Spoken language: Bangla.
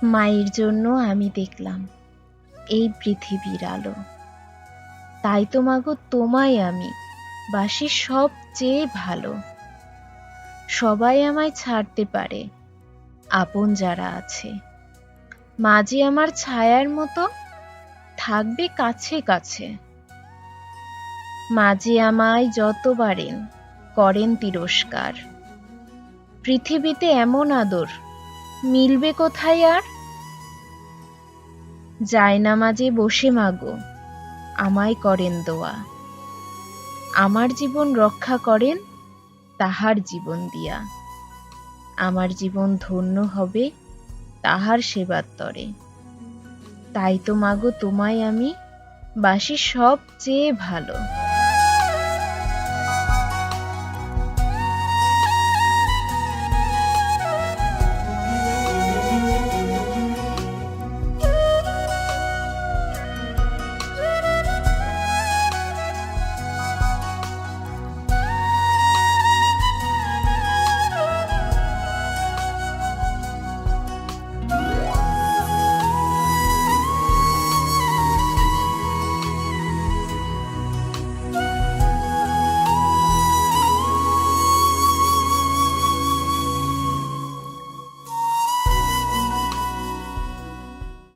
মায়ের জন্য আমি দেখলাম এই পৃথিবীর আলো। তাই তো মাগো তোমায় আমি বাসি সবচেয়ে ভালো। সবাই আমায় ছাড়তে পারে, আপন যারা আছে। মা যে আমার ছায়ার মতো থাকবে কাছে কাছে। মা যে আমায় যত পারেন করেন তিরস্কার। পৃথিবীতে এমন আদর মিলবে কোথায় আর? জায়নামাজে বসে মাগো আমায় করেন দোয়া। আমার জীবন রক্ষা করেন তাহার জীবন দিয়া। আমার জীবন ধন্য হবে তাহার সেবার তরে। তাই তো মাগো তোমায় আমি বাসি সবচেয়ে ভালো।